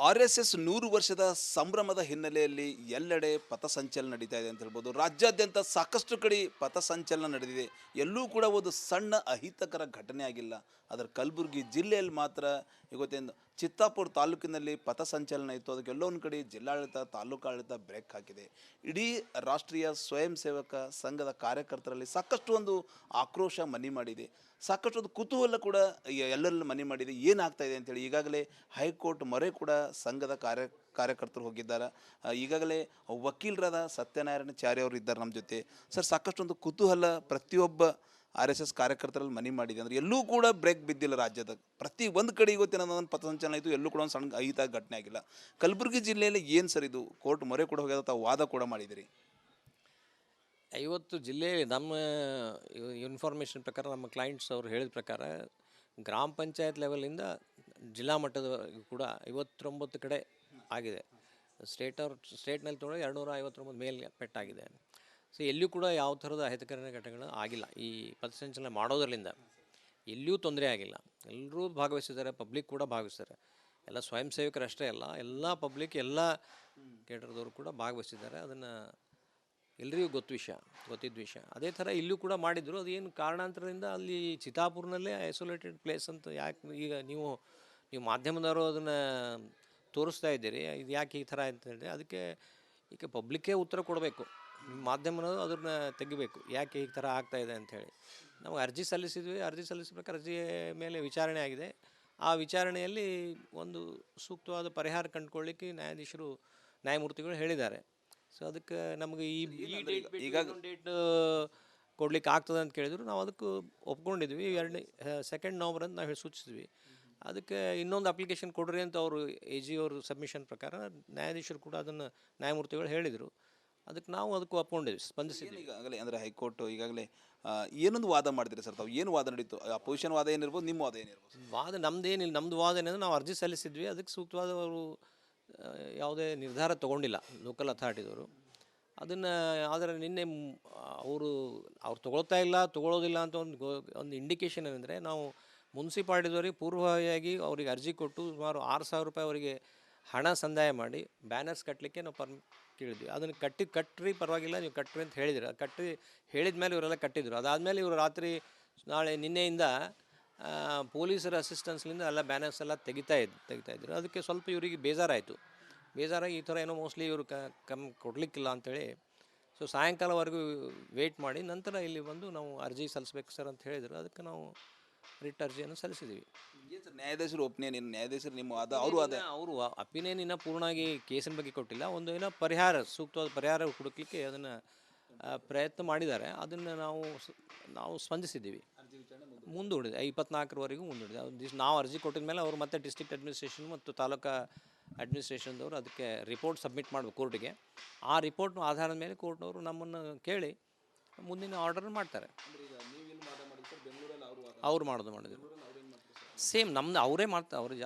RSS 100 ವರ್ಷದ ಸಂಭ್ರಮದ ಹಿನ್ನೆಲೆಯಲ್ಲಿ ಎಲ್ಲೆಡೆ ಪಥಸಂಚಲನ ನಡೀತಾ ಇದೆ ಅಂತ ಹೇಳ್ಬೋದು. ರಾಜ್ಯಾದ್ಯಂತ ಸಾಕಷ್ಟು ಕಡೆ ಪಥಸಂಚಲನ ನಡೆದಿದೆ. ಎಲ್ಲೂ ಕೂಡ ಒಂದು ಸಣ್ಣ ಅಹಿತಕರ ಘಟನೆ ಆಗಿಲ್ಲ. ಆದರೆ ಕಲಬುರಗಿ ಜಿಲ್ಲೆಯಲ್ಲಿ ಮಾತ್ರ ಇವತ್ತೇನು ಚಿತ್ತಾಪುರ ತಾಲೂಕಿನಲ್ಲಿ ಪಥಸಂಚಲನ ಇತ್ತು. ಅದಕ್ಕೆ ಎಲ್ಲೋ ಒಂದು ಕಡೆ ಜಿಲ್ಲಾಡಳಿತ, ತಾಲೂಕಾಡಳಿತ ಬ್ರೇಕ್ ಹಾಕಿದೆ. ಇಡೀ ರಾಷ್ಟ್ರೀಯ ಸ್ವಯಂ ಸೇವಕ ಸಂಘದ ಕಾರ್ಯಕರ್ತರಲ್ಲಿ ಸಾಕಷ್ಟು ಒಂದು ಆಕ್ರೋಶ ಮನೆ ಮಾಡಿದೆ. ಸಾಕಷ್ಟು ಒಂದು ಕುತೂಹಲ ಕೂಡ ಎಲ್ಲರಲ್ಲಿ ಮನೆ ಮಾಡಿದೆ. ಏನಾಗ್ತಾ ಇದೆ ಅಂತೇಳಿ ಈಗಾಗಲೇ ಹೈಕೋರ್ಟ್ ಮೊರೆ ಕೂಡ ಸಂಘದ ಕಾರ್ಯಕರ್ತರು ಹೋಗಿದ್ದಾರೆ. ಈಗಾಗಲೇ ವಕೀಲರಾದ ಸತ್ಯನಾರಾಯಣ ಚಾರಿ ಅವರು ಇದ್ದಾರೆ ನಮ್ಮ ಜೊತೆ. ಸರ್, ಸಾಕಷ್ಟು ಒಂದು ಕುತೂಹಲ ಪ್ರತಿಯೊಬ್ಬ RSS ಕಾರ್ಯಕರ್ತರಲ್ಲಿ ಮನೆ ಮಾಡಿದೆ. ಅಂದರೆ ಎಲ್ಲೂ ಕೂಡ ಬ್ರೇಕ್ ಬಿದ್ದಿಲ್ಲ. ರಾಜ್ಯದ ಪ್ರತಿ ಒಂದು ಕಡೆ ಇವತ್ತಿನ ಒಂದು ಪಥಸಂಚಲನ ಇತ್ತು. ಎಲ್ಲೂ ಕೂಡ ಒಂದು ಸಣ್ಣ ಅಹಿತ ಘಟನೆ ಆಗಿಲ್ಲ. ಕಲಬುರಗಿ ಜಿಲ್ಲೆಯಲ್ಲಿ ಏನು ಸರ್ ಇದು? ಕೋರ್ಟ್ ಮೊರೆ ಕೂಡ ಹೋಗ್ಯದ, ತಾವು ವಾದ ಕೂಡ ಮಾಡಿದಿರಿ. ಇವತ್ತು ಜಿಲ್ಲೆಯಲ್ಲಿ ನಮ್ಮ ಇನ್ಫಾರ್ಮೇಷನ್ ಪ್ರಕಾರ, ನಮ್ಮ ಕ್ಲೈಂಟ್ಸ್ ಅವರು ಹೇಳಿದ ಪ್ರಕಾರ, ಗ್ರಾಮ ಪಂಚಾಯತ್ ಲೆವೆಲಿಂದ ಜಿಲ್ಲಾ ಮಟ್ಟದವರೆಗೂ ಕೂಡ 59 ಕಡೆ ಆಗಿದೆ. ಸ್ಟೇಟ್ನಲ್ಲಿ ತೊಗೊಂಡು 259 ಮೇಲೆ ಪೆಟ್ಟಾಗಿದೆ. ಸೊ ಎಲ್ಲಿಯೂ ಕೂಡ ಯಾವ ಥರದ ಅಹಿತಕರ ಘಟನೆಗಳು ಆಗಿಲ್ಲ. ಈ ಪಥಸಂಚಲನ ಮಾಡೋದರಿಂದ ಎಲ್ಲಿಯೂ ತೊಂದರೆ ಆಗಿಲ್ಲ. ಎಲ್ಲರೂ ಭಾಗವಹಿಸಿದ್ದಾರೆ, ಪಬ್ಲಿಕ್ ಕೂಡ ಭಾಗವಹಿಸಿದ್ದಾರೆ. ಎಲ್ಲ ಸ್ವಯಂ ಸೇವಕರಷ್ಟೇ ಅಲ್ಲ, ಎಲ್ಲ ಪಬ್ಲಿಕ್, ಎಲ್ಲ ಕೇಟರ್ದವರು ಕೂಡ ಭಾಗವಹಿಸಿದ್ದಾರೆ. ಅದನ್ನು ಎಲ್ರಿಗೂ ಗೊತ್ತಿದ್ದ ವಿಷಯ. ಅದೇ ಥರ ಇಲ್ಲೂ ಕೂಡ ಮಾಡಿದ್ರು. ಅದೇನು ಕಾರಣಾಂತರದಿಂದ ಅಲ್ಲಿ ಚಿತ್ತಾಪುರ್ನಲ್ಲೇ ಐಸೋಲೇಟೆಡ್ ಪ್ಲೇಸ್ ಅಂತ ಯಾಕೆ ಈಗ ನೀವು ಮಾಧ್ಯಮದವರು ಅದನ್ನು ತೋರಿಸ್ತಾ ಇದ್ದೀರಿ, ಇದು ಯಾಕೆ ಈ ಥರ ಅಂತ ಹೇಳಿ ಅದಕ್ಕೆ ಈಗ ಪಬ್ಲಿಕ್ಕೇ ಉತ್ತರ ಕೊಡಬೇಕು. ಮಾಧ್ಯಮದವರು ಅದನ್ನು ತೆಗಿಬೇಕು, ಯಾಕೆ ಈ ಥರ ಆಗ್ತಾಯಿದೆ ಅಂಥೇಳಿ. ನಾವು ಅರ್ಜಿ ಸಲ್ಲಿಸಿದ್ವಿ. ಅರ್ಜಿ ಸಲ್ಲಿಸಬೇಕಾದ್ರೆ ಅರ್ಜಿಯ ಮೇಲೆ ವಿಚಾರಣೆ ಆಗಿದೆ. ಆ ವಿಚಾರಣೆಯಲ್ಲಿ ಒಂದು ಸೂಕ್ತವಾದ ಪರಿಹಾರ ಕಂಡುಕೊಳ್ಳಿಕ್ಕೆ ನ್ಯಾಯಮೂರ್ತಿಗಳು ಹೇಳಿದ್ದಾರೆ. ಸೊ ಅದಕ್ಕೆ ನಮಗೆ ಈ ಡೇಟ್ ಕೊಡ್ಲಿಕ್ಕೆ ಆಗ್ತದೆ ಅಂತ ಕೇಳಿದ್ರು. ನಾವು ಅದಕ್ಕೆ ಒಪ್ಕೊಂಡಿದ್ವಿ. 2 ನವಂಬರ್ ಅಂತ ನಾವು ಸೂಚಿಸಿದ್ವಿ. ಅದಕ್ಕೆ ಇನ್ನೊಂದು ಅಪ್ಲಿಕೇಶನ್ ಕೊಡ್ರಿ ಅಂತ ಅವರು AG ಅವರು ಸಬ್ಮಿಷನ್ ಪ್ರಕಾರ ನ್ಯಾಯಾಧೀಶರು ಕೂಡ ಅದನ್ನು ನ್ಯಾಯಮೂರ್ತಿಗಳು ಹೇಳಿದರು. ಅದಕ್ಕೆ ನಾವು ಒಪ್ಕೊಂಡಿದ್ವಿ, ಸ್ಪಂದಿಸಿದ್ವಿ. ಈಗಾಗಲೇ ಅಂದರೆ ಹೈಕೋರ್ಟ್ ಈಗಾಗಲೇ ಏನೊಂದು ವಾದ ಮಾಡಿದ್ರಿ ಸರ್ ತಾವು? ಏನು ವಾದ ನಡೀತು? ಅಪೋಸಿಷನ್ ವಾದ ಏನಿರ್ಬೋದು, ನಿಮ್ಮ ವಾದ ಏನಿರ್ಬೋದು? ವಾದ ನಮ್ಮದೇನಿಲ್ಲ. ನಮ್ಮದು ವಾದ ಏನಂದ್ರೆ ನಾವು ಅರ್ಜಿ ಸಲ್ಲಿಸಿದ್ವಿ. ಅದಕ್ಕೆ ಸೂಕ್ತವಾದ ಅವರು ಯಾವುದೇ ನಿರ್ಧಾರ ತೊಗೊಂಡಿಲ್ಲ ಲೋಕಲ್ ಅಥಾರಿಟಿದವರು ಅದನ್ನು. ಆದರೆ ನಿನ್ನೆ ಅವ್ರು ತೊಗೊಳ್ಳೋದಿಲ್ಲ ಅಂತ ಒಂದು ಇಂಡಿಕೇಷನ್ ಏನಂದರೆ, ನಾವು ಮುನ್ಸಿಪಾಲ್ಟಿದವರಿಗೆ ಪೂರ್ವವಾಗಿ ಅವರಿಗೆ ಅರ್ಜಿ ಕೊಟ್ಟು ಸುಮಾರು 6,000 ರೂಪಾಯಿ ಅವರಿಗೆ ಹಣ ಸಂದಾಯ ಮಾಡಿ ಬ್ಯಾನರ್ಸ್ ಕಟ್ಟಲಿಕ್ಕೆ ನಾವು ಕೇಳಿದ್ವಿ. ಅದನ್ನು ಕಟ್ಟ್ರಿ ಪರವಾಗಿಲ್ಲ, ನೀವು ಕಟ್ಟ್ರಿ ಅಂತ ಹೇಳಿದ್ರು. ಹೇಳಿದ ಮೇಲೆ ಇವರೆಲ್ಲ ಕಟ್ಟಿದ್ರು. ಅದಾದಮೇಲೆ ಇವರು ರಾತ್ರಿ ನಿನ್ನೆಯಿಂದ ಪೊಲೀಸರ ಅಸಿಸ್ಟೆನ್ಸ್ಲಿಂದ ಎಲ್ಲ ಬ್ಯಾನರ್ಸ್ ಎಲ್ಲ ತೆಗಿತಾಯಿದ್ರು. ಅದಕ್ಕೆ ಸ್ವಲ್ಪ ಇವರಿಗೆ ಬೇಜಾರಾಗಿ ಈ ಥರ ಏನೋ ಮೋಸ್ಟ್ಲಿ ಇವರು ಕೊಡಲಿಕ್ಕಿಲ್ಲ ಅಂಥೇಳಿ. ಸೊ ಸಾಯಂಕಾಲವರೆಗೂ ವೆಯ್ಟ್ ಮಾಡಿ ನಂತರ ಇಲ್ಲಿ ಬಂದು ನಾವು ಅರ್ಜಿ ಸಲ್ಲಿಸ್ಬೇಕು ಸರ್ ಅಂತ ಹೇಳಿದರು. ಅದಕ್ಕೆ ನಾವು ರಿಟ್ ಅರ್ಜಿಯನ್ನು ಸಲ್ಲಿಸಿದ್ದೀವಿ. ಏನು ಸರ್ ನ್ಯಾಯಾಧೀಶರು ಒಪಿನಿಯನ್? ನ್ಯಾಯಾಧೀಶರು ನಿಮ್ಮ ಅವರು ಅಪಿನಿಯನ್ ಇನ್ನೂ ಪೂರ್ಣವಾಗಿ ಕೇಸಿನ ಬಗ್ಗೆ ಕೊಟ್ಟಿಲ್ಲ. ಒಂದು ಏನೋ ಸೂಕ್ತವಾದ ಪರಿಹಾರ ಹುಡುಕಲಿಕ್ಕೆ ಅದನ್ನು ಪ್ರಯತ್ನ ಮಾಡಿದ್ದಾರೆ. ಅದನ್ನು ನಾವು ಸ್ಪಂದಿಸಿದ್ದೀವಿ. ಮುಂದೂಡಿದೆ 24ರವರೆಗೂ ಮುಂದೂಡಿದೆ. ನಾವು ಅರ್ಜಿ ಕೊಟ್ಟಿದ ಮೇಲೆ ಅವರು ಮತ್ತೆ ಡಿಸ್ಟ್ರಿಕ್ಟ್ ಅಡ್ಮಿನಿಸ್ಟ್ರೇಷನ್ ಮತ್ತು ತಾಲೂಕಾ ಅಡ್ಮಿನಿಸ್ಟ್ರೇಷನ್ದವರು ಅದಕ್ಕೆ ರಿಪೋರ್ಟ್ ಸಬ್ಮಿಟ್ ಮಾಡಬೇಕು ಕೋರ್ಟಿಗೆ. ಆ ರಿಪೋರ್ಟ್ನ ಆಧಾರದ ಮೇಲೆ ಕೋರ್ಟ್ನವರು ನಮ್ಮನ್ನು ಕೇಳಿ ಮುಂದಿನ ಆರ್ಡರ್ ಮಾಡ್ತಾರೆ. ಅವ್ರು ಮಾಡಿದ್ರು ಸೇಮ್ ನಮ್ಮದು ಅವರೇ ಮಾಡ್ತಾರೆ.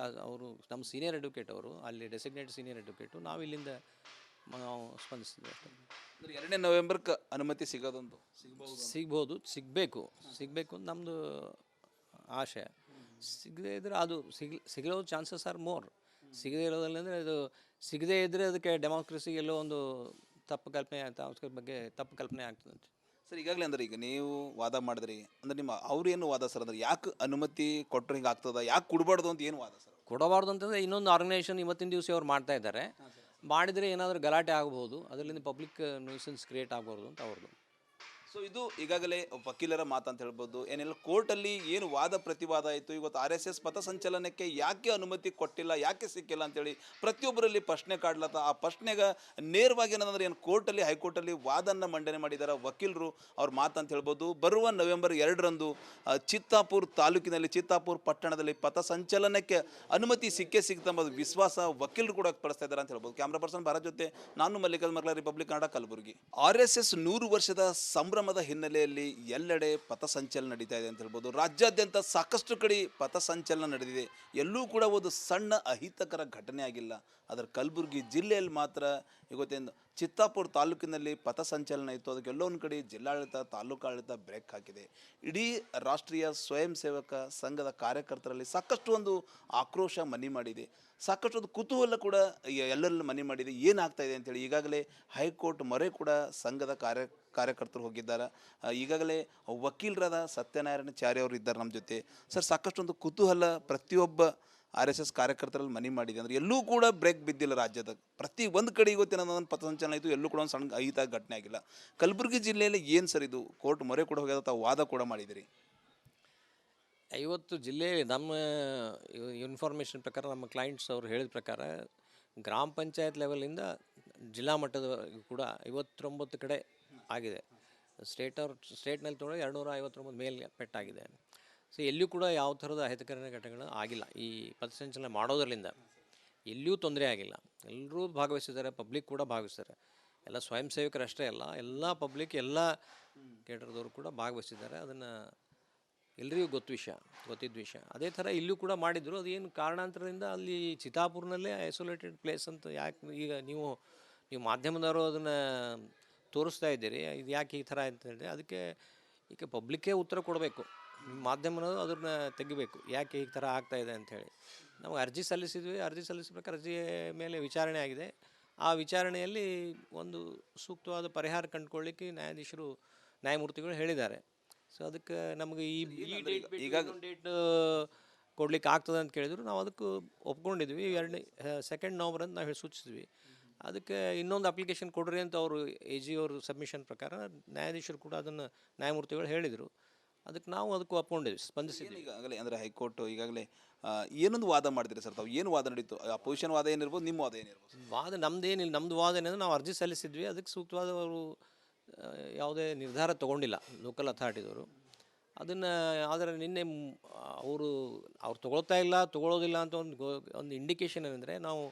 ಅವರು ನಮ್ಮ ಸೀನಿಯರ್ ಅಡ್ವೊಕೇಟ್, ಅವರು ಅಲ್ಲಿ ಡೆಸಿಗ್ನೇಟೆಡ್ ಸೀನಿಯರ್ ಅಡ್ವೊಕೇಟು. ನಾವು ಇಲ್ಲಿಂದ ನಾವು ಸ್ಪಂದಿಸಿದ್ವಿ ಅಷ್ಟೇ. 2 ನವೆಂಬರ್ಗೆ ಅನುಮತಿ ಸಿಗೋದೊಂದು ಸಿಗಬೇಕು ಅಂತ ನಮ್ಮದು ಆಶಯ. ಸಿಗದೇ ಇದ್ದರೆ ಅದು ಸಿಗೋ ಚಾನ್ಸಸ್ ಆರ್ ಮೋರ್. ಸಿಗದೇ ಇರೋದಲ್ಲಂದರೆ ಇದು ಸಿಗದೇ ಇದ್ದರೆ ಅದಕ್ಕೆ ಡೆಮೋಕ್ರಸಿಗೆ ಎಲ್ಲೋ ಒಂದು ತಪ್ಪು ಕಲ್ಪನೆ ಆಗ್ತದಂತೆ. ಸರ್, ಈಗಾಗಲೇ ಅಂದ್ರೆ ಈಗ ನೀವು ವಾದ ಮಾಡಿದ್ರಿ ಅಂದ್ರೆ ಅವ್ರೇನು ವಾದ ಸರ್? ಅಂದ್ರೆ ಯಾಕೆ ಅನುಮತಿ ಕೊಟ್ಟರೆ ಹಿಂಗೆ ಆಗ್ತದ, ಯಾಕೆ ಕೊಡಬಾರ್ದು ಅಂತ ಏನು ವಾದ ಸರ್? ಕೊಡಬಾರ್ದು ಅಂತಂದರೆ ಇನ್ನೊಂದು ಆರ್ಗನೈಸೇಷನ್ ಇವತ್ತಿನ ದಿವಸ ಅವ್ರು ಮಾಡ್ತಾ ಇದ್ದಾರೆ. ಮಾಡಿದರೆ ಏನಾದರೂ ಗಲಾಟೆ ಆಗ್ಬೋದು, ಅದರಿಂದ ಪಬ್ಲಿಕ್ ನ್ಯೂಸೆನ್ಸ್ ಕ್ರಿಯೇಟ್ ಆಗ್ಬಾರ್ದು ಅಂತ ಅವ್ರದ್ದು. ಸೊ ಇದು ಈಗಾಗಲೇ ವಕೀಲರ ಮಾತು ಅಂತ ಹೇಳ್ಬೋದು. ಏನೆಲ್ಲ ಕೋರ್ಟಲ್ಲಿ ಏನು ವಾದ ಪ್ರತಿವಾದ ಆಯಿತು. ಇವತ್ತು RSS ಪಥಸಂಚಲನಕ್ಕೆ ಯಾಕೆ ಅನುಮತಿ ಕೊಟ್ಟಿಲ್ಲ, ಯಾಕೆ ಸಿಕ್ಕಿಲ್ಲ ಅಂತೇಳಿ ಪ್ರತಿಯೊಬ್ಬರಲ್ಲಿ ಪ್ರಶ್ನೆ ಕಾಡ್ಲತ್ತ. ಆ ಪ್ರಶ್ನೆಗೆ ನೇರವಾಗಿ ಏನಂದ್ರೆ ಏನು ಕೋರ್ಟಲ್ಲಿ, ಹೈಕೋರ್ಟಲ್ಲಿ ವಾದನ್ನು ಮಂಡನೆ ಮಾಡಿದ್ದಾರೆ ವಕೀಲರು. ಅವ್ರ ಮಾತು ಅಂತ ಹೇಳ್ಬೋದು. ಬರುವ ನವೆಂಬರ್ 2ರಂದು ಚಿತ್ತಾಪುರ ತಾಲೂಕಿನಲ್ಲಿ, ಚಿತ್ತಾಪುರ ಪಟ್ಟಣದಲ್ಲಿ ಪಥಸಂಚಲನಕ್ಕೆ ಅನುಮತಿ ಸಿಗ್ತಂಬ ವಿಶ್ವಾಸ ವಕೀಲರು ಕೂಡ ಪಡಿಸ್ತಾ ಇದ್ದಾರೆ ಅಂತ ಹೇಳ್ಬೋದು. ಕ್ಯಾಮ್ರಾ ಪರ್ಸನ್ ಭಾರತ್ ಜೊತೆ ನಾನು ಮಲ್ಲಿಕಾರ್ಜುನ ಮರ್ಲಾ, ರಿಪಬ್ಲಿಕ್ ಕನ್ನಡ, ಕಲಬುರಗಿ. RSS 100 ವರ್ಷದ ಸಂಭ್ರಮದ ಹಿನ್ನೆಲೆಯಲ್ಲಿ ಎಲ್ಲೆಡೆ ಪಥಸಂಚಲನ ನಡೀತಾ ಇದೆ ಅಂತ ಹೇಳ್ಬೋದು. ರಾಜ್ಯಾದ್ಯಂತ ಸಾಕಷ್ಟು ಕಡೆ ಪಥಸಂಚಲನ ನಡೆದಿದೆ. ಎಲ್ಲೂ ಕೂಡ ಒಂದು ಸಣ್ಣ ಅಹಿತಕರ ಘಟನೆ ಆಗಿಲ್ಲ. ಆದರೆ ಕಲಬುರಗಿ ಜಿಲ್ಲೆಯಲ್ಲಿ ಮಾತ್ರ ಇವತ್ತೇನು ಚಿತ್ತಾಪುರ ತಾಲೂಕಿನಲ್ಲಿ ಪಥಸಂಚಲನ ಇತ್ತು. ಅದಕ್ಕೆ ಎಲ್ಲೋ ಒಂದು ಕಡೆ ಜಿಲ್ಲಾಡಳಿತ, ತಾಲೂಕಾಡಳಿತ ಬ್ರೇಕ್ ಹಾಕಿದೆ. ಇಡೀ ರಾಷ್ಟ್ರೀಯ ಸ್ವಯಂ ಸೇವಕ ಸಂಘದ ಕಾರ್ಯಕರ್ತರಲ್ಲಿ ಸಾಕಷ್ಟು ಒಂದು ಆಕ್ರೋಶ ಮನೆ ಮಾಡಿದೆ. ಸಾಕಷ್ಟು ಒಂದು ಕುತೂಹಲ ಕೂಡ ಎಲ್ಲರಲ್ಲಿ ಮನೆ ಮಾಡಿದೆ, ಏನಾಗ್ತಾ ಇದೆ ಅಂತೇಳಿ. ಈಗಾಗಲೇ ಹೈಕೋರ್ಟ್ ಮೊರೆ ಕೂಡ ಸಂಘದ ಕಾರ್ಯಕರ್ತರು ಹೋಗಿದ್ದಾರೆ. ಈಗಾಗಲೇ ವಕೀಲರಾದ ಸತ್ಯನಾರಾಯಣಚಾರ್ಯ ಅವರು ಇದ್ದಾರೆ ನಮ್ಮ ಜೊತೆ. ಸರ್, ಸಾಕಷ್ಟು ಒಂದು ಕುತೂಹಲ ಪ್ರತಿಯೊಬ್ಬ RSS ಕಾರ್ಯಕರ್ತರಲ್ಲಿ ಮನೆ ಮಾಡಿದೆ. ಅಂದರೆ ಎಲ್ಲೂ ಕೂಡ ಬ್ರೇಕ್ ಬಿದ್ದಿಲ್ಲ ರಾಜ್ಯದ ಪ್ರತಿ ಒಂದು ಕಡೆ. ಇವತ್ತಿನ ಒಂದು ಪಥಸಂಚಲನ ಆಯಿತು, ಎಲ್ಲೂ ಕೂಡ ಒಂದು ಸಣ್ಣ ಅಹಿತ ಘಟನೆ ಆಗಿಲ್ಲ. ಕಲಬುರಗಿ ಜಿಲ್ಲೆಯಲ್ಲಿ ಏನು ಸರ್ ಇದು ಕೋರ್ಟ್ ಮೊರೆ ಕೂಡ ಹೋಗ್ಯದ, ತಾವು ವಾದ ಕೂಡ ಮಾಡಿದಿರಿ. ಇವತ್ತು ಜಿಲ್ಲೆಯಲ್ಲಿ ನಮ್ಮ ಇನ್ಫಾರ್ಮೇಷನ್ ಪ್ರಕಾರ, ನಮ್ಮ ಕ್ಲೈಂಟ್ಸ್ ಅವರು ಹೇಳಿದ ಪ್ರಕಾರ, ಗ್ರಾಮ ಪಂಚಾಯತ್ ಲೆವೆಲಿಂದ ಜಿಲ್ಲಾ ಮಟ್ಟದವರೆಗೂ ಕೂಡ 59 ಕಡೆ ಆಗಿದೆ. ಸ್ಟೇಟ್ನಲ್ಲಿ ತೊಗೊಂಡು 259 ಮೇಲೆ ಪೆಟ್ಟಾಗಿದೆ. ಸೊ ಎಲ್ಲಿಯೂ ಕೂಡ ಯಾವ ಥರದ ಅಹಿತಕರ ಘಟನೆಗಳು ಆಗಿಲ್ಲ. ಈ ಪಥಸಂಚಲನ ಮಾಡೋದ್ರಿಂದ ಎಲ್ಲಿಯೂ ತೊಂದರೆ ಆಗಿಲ್ಲ. ಎಲ್ಲರೂ ಭಾಗವಹಿಸಿದ್ದಾರೆ, ಪಬ್ಲಿಕ್ ಕೂಡ ಭಾಗವಹಿಸಿದ್ದಾರೆ. ಎಲ್ಲ ಸ್ವಯಂ ಸೇವಕರಷ್ಟೇ ಅಲ್ಲ, ಎಲ್ಲ ಪಬ್ಲಿಕ್, ಎಲ್ಲ ಕೇಟರ್ದವರು ಕೂಡ ಭಾಗವಹಿಸಿದ್ದಾರೆ. ಅದನ್ನು ಎಲ್ರಿಗೂ ಗೊತ್ತಿದ್ದ ವಿಷಯ. ಅದೇ ಥರ ಇಲ್ಲೂ ಕೂಡ ಮಾಡಿದ್ರು. ಅದೇನು ಕಾರಣಾಂತರದಿಂದ ಅಲ್ಲಿ ಚಿತ್ತಾಪುರ್ನಲ್ಲೇ ಐಸೋಲೇಟೆಡ್ ಪ್ಲೇಸ್ ಅಂತ ಯಾಕೆ ಈಗ ನೀವು ಮಾಧ್ಯಮದವರು ಅದನ್ನು ತೋರಿಸ್ತಾ ಇದ್ದೀರಿ, ಇದು ಯಾಕೆ ಈ ಥರ ಅಂತ ಹೇಳಿದ್ರೆ, ಅದಕ್ಕೆ ಈಗ ಪಬ್ಲಿಕ್ಕೇ ಉತ್ತರ ಕೊಡಬೇಕು. ಮಾಧ್ಯಮದವರು ಅದನ್ನು ತೆಗಿಬೇಕು, ಯಾಕೆ ಈ ಥರ ಆಗ್ತಾಯಿದೆ ಅಂಥೇಳಿ. ನಾವು ಅರ್ಜಿ ಸಲ್ಲಿಸಿದ್ವಿ. ಅರ್ಜಿ ಸಲ್ಲಿಸಿದ ಅರ್ಜಿ ಮೇಲೆ ವಿಚಾರಣೆ ಆಗಿದೆ. ಆ ವಿಚಾರಣೆಯಲ್ಲಿ ಒಂದು ಸೂಕ್ತವಾದ ಪರಿಹಾರ ಕಂಡುಕೊಳ್ಳಿಕ್ಕೆ ನ್ಯಾಯಮೂರ್ತಿಗಳು ಹೇಳಿದ್ದಾರೆ. ಸೊ ಅದಕ್ಕೆ ನಮಗೆ ಈಗ ಡೇಟ್ ಕೊಡ್ಲಿಕ್ಕೆ ಆಗ್ತದೆ ಅಂತ ಕೇಳಿದ್ರು. ನಾವು ಅದಕ್ಕೆ ಒಪ್ಕೊಂಡಿದ್ವಿ. 2 ನವಂಬರ್ ಅಂತ ನಾವು ಸೂಚಿಸಿದ್ವಿ. ಅದಕ್ಕೆ ಇನ್ನೊಂದು ಅಪ್ಲಿಕೇಶನ್ ಕೊಡ್ರಿ ಅಂತ ಅವರು AG ಅವರು ಸಬ್ಮಿಷನ್ ಪ್ರಕಾರ ನ್ಯಾಯಾಧೀಶರು ಕೂಡ ಅದನ್ನು ನ್ಯಾಯಮೂರ್ತಿಗಳು ಹೇಳಿದರು. ಅದಕ್ಕೆ ನಾವು ಒಪ್ಕೊಂಡಿದ್ವಿ, ಸ್ಪಂದಿಸಿದ್ವಿ. ಈಗಾಗಲೇ ಅಂದರೆ ಹೈಕೋರ್ಟ್ ಈಗಾಗಲೇ ಏನೊಂದು ವಾದ ಮಾಡಿದ್ರಿ ಸರ್ ತಾವು? ಏನು ವಾದ ನಡೀತು? ಅಪೋಸಿಷನ್ ವಾದ ಏನಿರ್ಬೋದು, ನಿಮ್ಮ ವಾದ ಏನಿರ್ಬೋದು? ವಾದ ನಮ್ಮದೇನಿಲ್ಲ. ನಮ್ಮದು ವಾದ ಏನಂದರೆ, ನಾವು ಅರ್ಜಿ ಸಲ್ಲಿಸಿದ್ವಿ. ಅದಕ್ಕೆ ಸೂಕ್ತವಾದ ಅವರು ಯಾವುದೇ ನಿರ್ಧಾರ ತೊಗೊಂಡಿಲ್ಲ ಲೋಕಲ್ ಅಥಾರಿಟಿದವರು ಅದನ್ನು. ಆದರೆ ನಿನ್ನೆ ಅವ್ರು ತೊಗೊಳ್ಳೋದಿಲ್ಲ ಅಂತ ಒಂದು ಇಂಡಿಕೇಶನ್ ಏನಂದರೆ, ನಾವು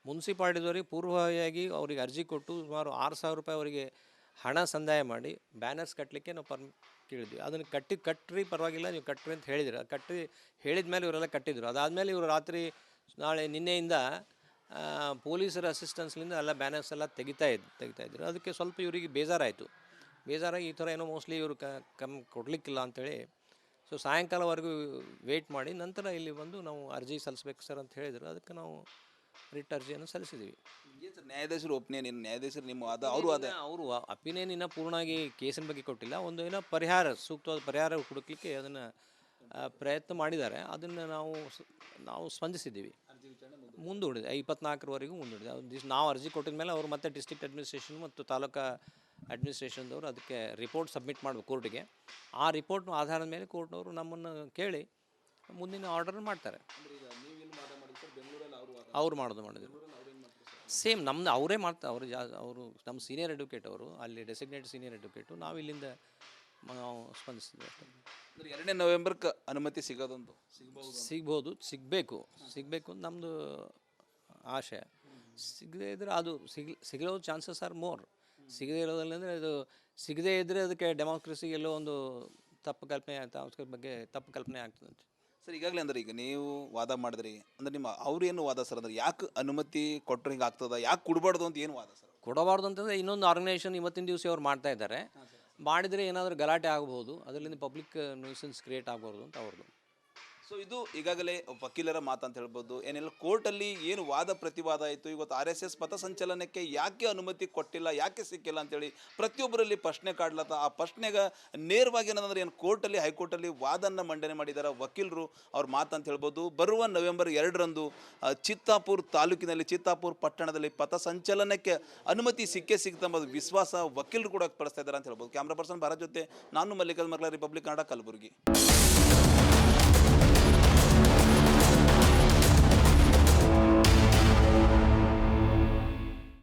ಮುನ್ಸಿಪಾಲ್ಟಿದವ್ರಿಗೆ ಪೂರ್ವಭಾವಿಯಾಗಿ ಅವ್ರಿಗೆ ಅರ್ಜಿ ಕೊಟ್ಟು ಸುಮಾರು 6,000 ರೂಪಾಯಿ ಅವರಿಗೆ ಹಣ ಸಂದಾಯ ಮಾಡಿ ಬ್ಯಾನರ್ಸ್ ಕಟ್ಟಲಿಕ್ಕೆ ನಾವು ಕೇಳಿದ್ವಿ. ಅದನ್ನು ಕಟ್ಟ್ರಿ ಪರವಾಗಿಲ್ಲ, ನೀವು ಕಟ್ಟ್ರಿ ಅಂತ ಹೇಳಿದ್ರು. ಹೇಳಿದ ಮೇಲೆ ಇವರೆಲ್ಲ ಕಟ್ಟಿದ್ರು. ಅದಾದಮೇಲೆ ಇವರು ನಿನ್ನೆಯಿಂದ ಪೊಲೀಸರ ಅಸಿಸ್ಟೆನ್ಸ್ಲಿಂದ ಎಲ್ಲ ಬ್ಯಾನರ್ಸ್ ಎಲ್ಲ ತೆಗಿತಾಯಿದ್ರು. ಅದಕ್ಕೆ ಸ್ವಲ್ಪ ಇವರಿಗೆ ಬೇಜಾರಾಗಿ ಈ ಥರ ಏನೋ ಮೋಸ್ಟ್ಲಿ ಇವರು ಕೊಡಲಿಕ್ಕಿಲ್ಲ ಅಂಥೇಳಿ, ಸೊ ಸಾಯಂಕಾಲವರೆಗೂ ವೆಯ್ಟ್ ಮಾಡಿ ನಂತರ ಇಲ್ಲಿ ಬಂದು ನಾವು ಅರ್ಜಿ ಸಲ್ಲಿಸ್ಬೇಕು ಸರ್ ಅಂತ ಹೇಳಿದರು. ಅದಕ್ಕೆ ನಾವು ರಿಟ್ ಅರ್ಜಿಯನ್ನು ಸಲ್ಲಿಸಿದ್ದೀವಿ. ನ್ಯಾಯಾಧೀಶರು ಒಪಿನಿಯನ್, ನ್ಯಾಯಾಧೀಶರು ನಿಮ್ಮ ವಾದ, ಅವರು ಅಪಿನಿಯನ್ ಇನ್ನೂ ಪೂರ್ಣವಾಗಿ ಕೇಸಿನ ಬಗ್ಗೆ ಕೊಟ್ಟಿಲ್ಲ. ಒಂದು ಏನೋ ಸೂಕ್ತವಾದ ಪರಿಹಾರ ಹುಡುಕಲಿಕ್ಕೆ ಅದನ್ನು ಪ್ರಯತ್ನ ಮಾಡಿದ್ದಾರೆ. ಅದನ್ನು ನಾವು ಸ್ಪಂದಿಸಿದ್ದೀವಿ. ಮುಂದೂಡಿದೆ 24ರವರೆಗೂ ಮುಂದೂಡಿದೆ. ನಾವು ಅರ್ಜಿ ಕೊಟ್ಟಿದ ಮೇಲೆ ಅವರು ಮತ್ತೆ ಡಿಸ್ಟ್ರಿಕ್ಟ್ ಅಡ್ಮಿನಿಸ್ಟ್ರೇಷನ್ ಮತ್ತು ತಾಲೂಕಾ ಅಡ್ಮಿನಿಸ್ಟ್ರೇಷನ್ದವರು ಅದಕ್ಕೆ ರಿಪೋರ್ಟ್ ಸಬ್ಮಿಟ್ ಮಾಡಬೇಕು ಕೋರ್ಟಿಗೆ. ಆ ರಿಪೋರ್ಟ್ನ ಆಧಾರದ ಮೇಲೆ ಕೋರ್ಟ್ನವರು ನಮ್ಮನ್ನು ಕೇಳಿ ಮುಂದಿನ ಆರ್ಡರ್ ಮಾಡ್ತಾರೆ. ಅವ್ರು ಮಾಡಿದ್ರು ಸೇಮ್ ನಮ್ಮದು ಅವರೇ ಮಾಡ್ತಾರೆ. ಅವರು ನಮ್ಮ ಸೀನಿಯರ್ ಅಡ್ವೊಕೇಟ್, ಅವರು ಅಲ್ಲಿ ಡೆಸಿಗ್ನೇಟೆಡ್ ಸೀನಿಯರ್ ಅಡ್ವೊಕೇಟು. ನಾವು ಇಲ್ಲಿಂದ ನಾವು ಸ್ಪಂದಿಸ್ತೀವಿ ಅಷ್ಟೇ. 2 ನವೆಂಬರ್ಗೆ ಅನುಮತಿ ಸಿಗ್ಬೋದು, ಸಿಗಬೇಕು ಅಂತ ನಮ್ಮದು ಆಶಯ. ಸಿಗದೇ ಇದ್ದರೆ ಅದು ಸಿಗೋ ಚಾನ್ಸಸ್ ಆರ್ ಮೋರ್. ಸಿಗದೇ ಇರೋದಲ್ಲಂದರೆ, ಅದು ಸಿಗದೇ ಇದ್ದರೆ ಅದಕ್ಕೆ ಡೆಮೋಕ್ರಸಿಗೆ ಎಲ್ಲೋ ಒಂದು ತಪ್ಪು ಕಲ್ಪನೆ ಆಗ್ತದೆ. ಸರ್, ಈಗಾಗಲೇ ಅಂದ್ರೆ ಈಗ ನೀವು ವಾದ ಮಾಡಿದ್ರಿ ಅಂದ್ರೆ ನಿಮ್ಮ ಅವ್ರೇನು ವಾದ ಸರ್? ಅಂದ್ರೆ ಯಾಕೆ ಅನುಮತಿ ಕೊಟ್ಟರೆ ಹಿಂಗೆ ಆಗ್ತದ, ಯಾಕೆ ಕೊಡಬಾರ್ದು ಅಂತ ಏನು ವಾದ ಸರ್? ಕೊಡಬಾರ್ದು ಅಂತಂದರೆ, ಇನ್ನೊಂದು ಆರ್ಗನೈಸೇಷನ್ ಇವತ್ತಿನ ದಿವಸ ಅವ್ರು ಮಾಡ್ತಾ ಇದ್ದಾರೆ. ಮಾಡಿದರೆ ಏನಾದರೂ ಗಲಾಟೆ ಆಗ್ಬೋದು, ಅದರಿಂದ ಪಬ್ಲಿಕ್ ನ್ಯೂಸೆನ್ಸ್ ಕ್ರಿಯೇಟ್ ಆಗ್ಬಾರ್ದು ಅಂತ ಅವ್ರದ್ದು. ಸೊ ಇದು ಈಗಾಗಲೇ ವಕೀಲರ ಮಾತು ಅಂತ ಹೇಳ್ಬೋದು. ಏನೆಲ್ಲ ಕೋರ್ಟಲ್ಲಿ ಏನು ವಾದ ಪ್ರತಿವಾದ ಆಯಿತು, ಇವತ್ತು RSS ಪಥಸಂಚಲನಕ್ಕೆ ಯಾಕೆ ಅನುಮತಿ ಕೊಟ್ಟಿಲ್ಲ, ಯಾಕೆ ಸಿಕ್ಕಿಲ್ಲ ಅಂತೇಳಿ ಪ್ರತಿಯೊಬ್ಬರಲ್ಲಿ ಪ್ರಶ್ನೆ ಕಾಡ್ಲತ್ತ. ಆ ಪ್ರಶ್ನೆಗೆ ನೇರವಾಗಿ ಏನಂದ್ರೆ, ಏನು ಕೋರ್ಟಲ್ಲಿ, ಹೈಕೋರ್ಟಲ್ಲಿ ವಾದನ ಮಂಡನೆ ಮಾಡಿದ್ದಾರೆ ವಕೀಲರು. ಅವ್ರ ಮಾತು ಅಂತ ಹೇಳ್ಬೋದು. ಬರುವ ನವೆಂಬರ್ 2ರಂದು ಚಿತ್ತಾಪುರ್ ತಾಲೂಕಿನಲ್ಲಿ, ಚಿತ್ತಾಪುರ್ ಪಟ್ಟಣದಲ್ಲಿ ಪಥಸಂಚಲನಕ್ಕೆ ಅನುಮತಿ ಸಿಗ್ತಂಬ ವಿಶ್ವಾಸ ವಕೀಲರು ಕೂಡ ವ್ಯಕ್ತಪಡಿಸ್ತಾ ಇದ್ದಾರೆ ಅಂತ ಹೇಳ್ಬೋದು. ಕ್ಯಾಮ್ರಾ ಪರ್ಸನ್ ಭಾರತ್ ಜೊತೆ ನಾನು ಮಲ್ಲಿಕಾರ್ಜುನ್ ಮರ್ಲಾ, ರಿಪಬ್ಲಿಕ್ ಕನ್ನಡ, ಕಲಬುರಗಿ.